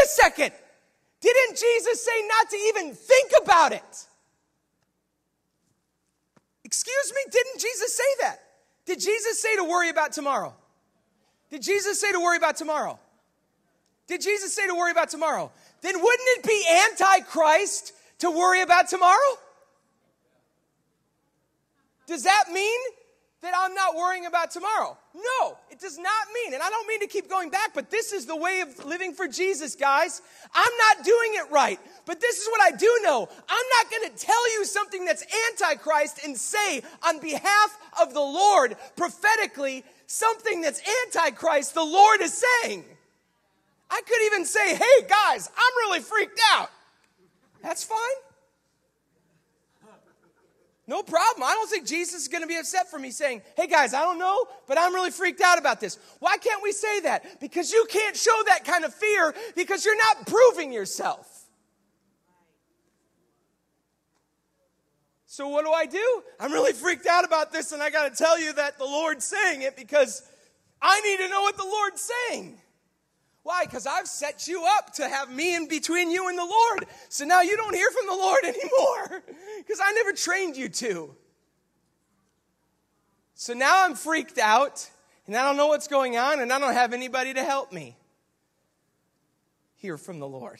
a second. Didn't Jesus say not to even think about it? Excuse me, didn't Jesus say that? Did Jesus say to worry about tomorrow? Did Jesus say to worry about tomorrow? Did Jesus say to worry about tomorrow? Then wouldn't it be anti-Christ to worry about tomorrow? Does that mean that I'm not worrying about tomorrow? No, it does not mean. And I don't mean to keep going back, but this is the way of living for Jesus, guys. I'm not doing it right, but this is what I do know. I'm not going to tell you something that's anti-Christ and say on behalf of the Lord prophetically something that's anti-Christ the Lord is saying. I could even say, hey, guys, I'm really freaked out. That's fine. No problem. I don't think Jesus is going to be upset for me saying, hey, guys, I don't know, but I'm really freaked out about this. Why can't we say that? Because you can't show that kind of fear because you're not proving yourself. So what do? I'm really freaked out about this, and I got to tell you that the Lord's saying it because I need to know what the Lord's saying. Why? Because I've set you up to have me in between you and the Lord. So now you don't hear from the Lord anymore because I never trained you to. So now I'm freaked out and I don't know what's going on and I don't have anybody to help me hear from the Lord.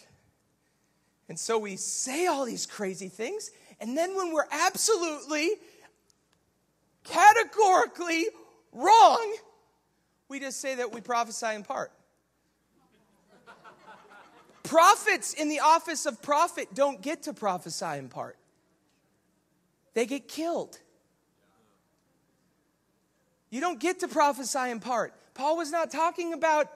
And so we say all these crazy things, and then when we're absolutely, categorically wrong, we just say that we prophesy in part. Prophets in the office of prophet don't get to prophesy in part. They get killed. You don't get to prophesy in part. Paul was not talking about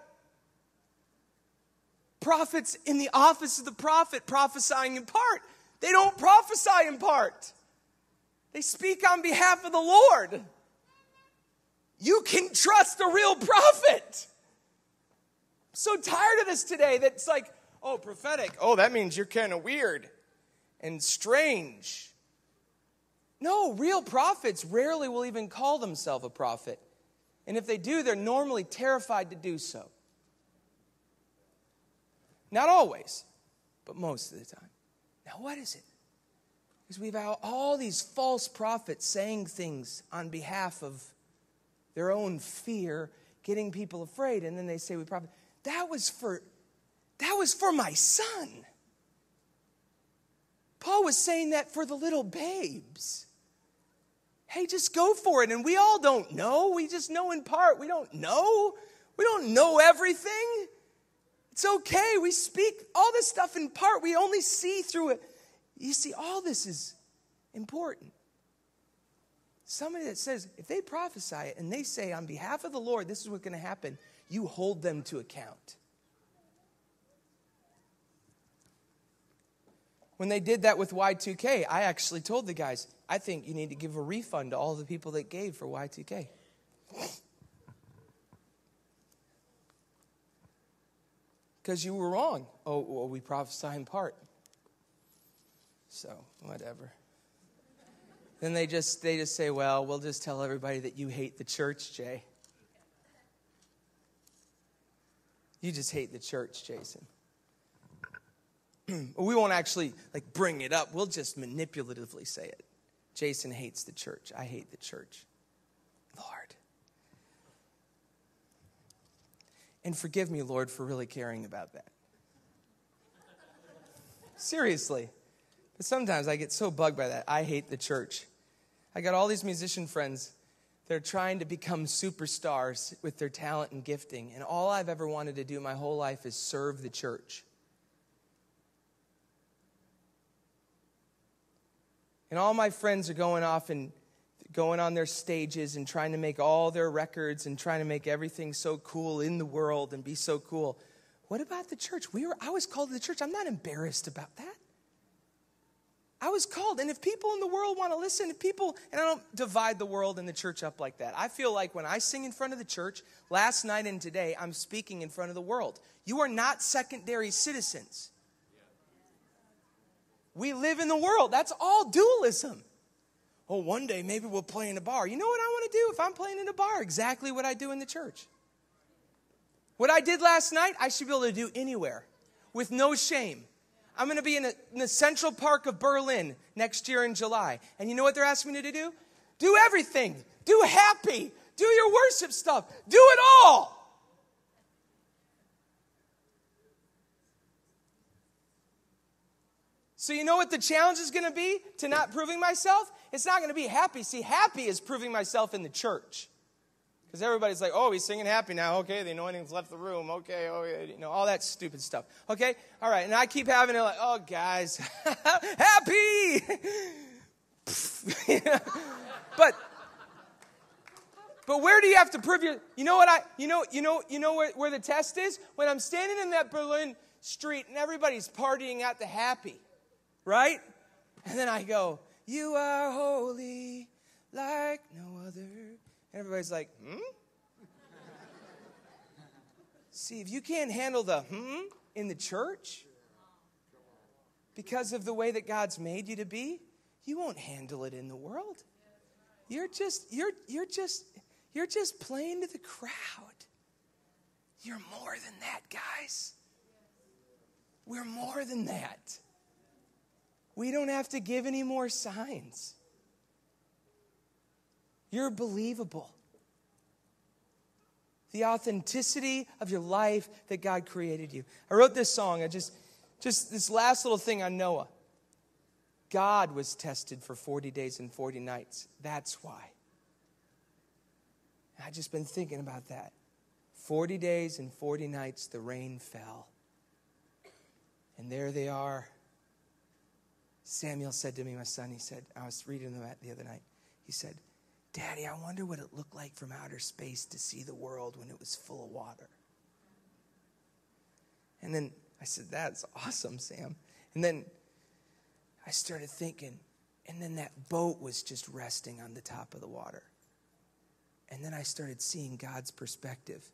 prophets in the office of the prophet prophesying in part. They don't prophesy in part. They speak on behalf of the Lord. You can trust a real prophet. I'm so tired of this today that it's like, oh, prophetic. Oh, that means you're kind of weird and strange. No, real prophets rarely will even call themselves a prophet. And if they do, they're normally terrified to do so. Not always, but most of the time. Now, what is it? Because we've had all these false prophets saying things on behalf of their own fear, getting people afraid, and then they say we prophet. That was for my son. Paul was saying that for the little babes. Hey, just go for it. And we all don't know. We just know in part. We don't know. We don't know everything. It's okay. We speak all this stuff in part. We only see through it. You see, all this is important. Somebody that says, if they prophesy it and they say on behalf of the Lord, this is what's going to happen, you hold them to account. When they did that with Y2K, I actually told the guys, I think you need to give a refund to all the people that gave for Y2K. Because you were wrong. Oh, well, we prophesy in part. So, whatever. Then they just say, well, we'll just tell everybody that you hate the church, Jay. You just hate the church, Jason. We won't actually bring it up. We'll just manipulatively say it. Jason hates the church. I hate the church. Lord. And forgive me, Lord, for really caring about that. Seriously. But sometimes I get so bugged by that. I hate the church. I got all these musician friends that are trying to become superstars with their talent and gifting. And all I've ever wanted to do my whole life is serve the church. And all my friends are going off and going on their stages and trying to make all their records and trying to make everything so cool in the world and be so cool. What about the church? I was called to the church. I'm not embarrassed about that. I was called. And if people in the world want to listen, and I don't divide the world and the church up like that. I feel like when I sing in front of the church, last night and today, I'm speaking in front of the world. You are not secondary citizens. We live in the world. That's all dualism. Oh, one day maybe we'll play in a bar. You know what I want to do if I'm playing in a bar? Exactly what I do in the church. What I did last night, I should be able to do anywhere. with no shame. I'm going to be in the Central Park of Berlin next year in July. And you know what they're asking me to do? Do everything. Do happy. Do your worship stuff. Do it all. So you know what the challenge is going to be to not proving myself? It's not going to be happy. See, happy is proving myself in the church. Because everybody's like, oh, he's singing happy now. Okay, the anointing's left the room. Okay, oh, yeah, you know, all that stupid stuff. Okay, all right. And I keep having it like, oh, guys, happy. But where do you have to prove your? You know what you know where the test is? When I'm standing in that Berlin street and everybody's partying at the happy, right? And then I go, you are holy like no other. Everybody's like, See, if you can't handle the in the church because of the way that God's made you to be, you won't handle it in the world. You're just playing to the crowd. You're more than that, guys. We're more than that. We don't have to give any more signs. You're believable. The authenticity of your life that God created you. I wrote this song. Just this last little thing on Noah. God was tested for 40 days and 40 nights. That's why. I've just been thinking about that. 40 days and 40 nights the rain fell. And there they are. Samuel said to me, my son, he said, I was reading them the other night. He said, Daddy, I wonder what it looked like from outer space to see the world when it was full of water. And then I said, that's awesome, Sam. And then I started thinking, and then that boat was just resting on the top of the water. And then I started seeing God's perspective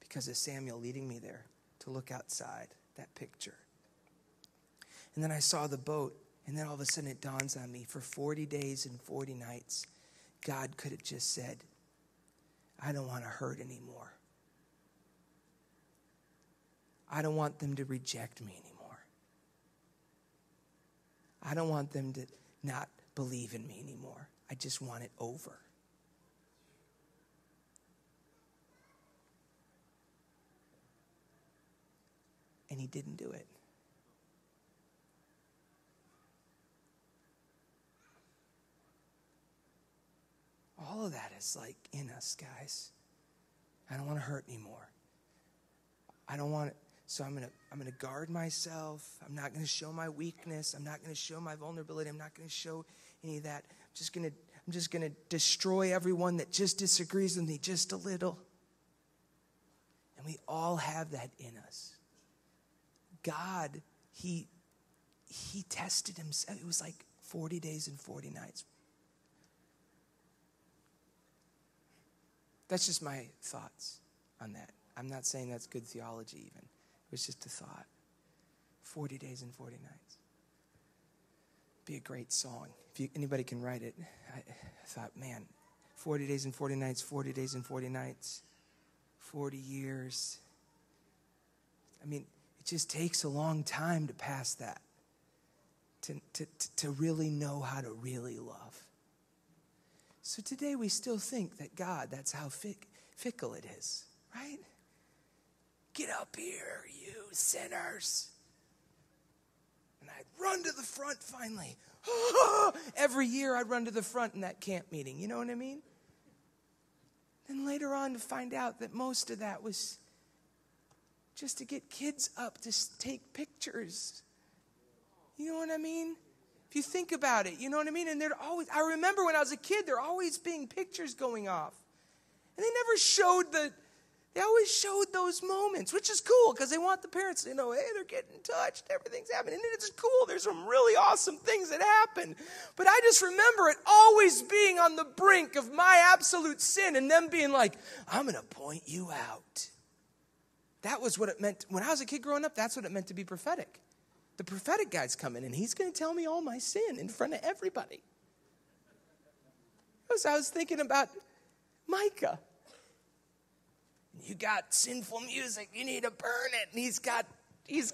because of Samuel leading me there to look outside, that picture. And then I saw the boat, and then all of a sudden it dawns on me, for 40 days and 40 nights, God could have just said, I don't want to hurt anymore. I don't want them to reject me anymore. I don't want them to not believe in me anymore. I just want it over. And he didn't do it. All of that is like in us, guys. I don't want to hurt anymore. I don't want it. So I'm gonna guard myself. I'm not gonna show my weakness. I'm not gonna show my vulnerability. I'm not gonna show any of that. I'm just gonna destroy everyone that just disagrees with me just a little. And we all have that in us. God, he tested himself. It was like 40 days and 40 nights. That's just my thoughts on that. I'm not saying that's good theology even. It was just a thought. 40 days and 40 nights. Be a great song. If anybody can write it. I thought, man, 40 days and 40 nights, 40 days and 40 nights, 40 years. I mean, it just takes a long time to pass that. To really know how to really love. So today we still think that God, that's how fickle it is, right? Get up here, you sinners. And I'd run to the front finally. Every year I'd run to the front in that camp meeting, you know what I mean? Then later on to find out that most of that was just to get kids up to take pictures. You know what I mean? If you think about it, you know what I mean? And I remember when I was a kid, there always being pictures going off. And they always showed those moments, which is cool because they want the parents to know, hey, they're getting touched, everything's happening. And it's cool, there's some really awesome things that happen. But I just remember it always being on the brink of my absolute sin and them being like, I'm going to point you out. That was what it meant. When I was a kid growing up, that's what it meant to be prophetic. The prophetic guy's coming, and he's going to tell me all my sin in front of everybody. So I was thinking about Micah. You got sinful music. You need to burn it. And he's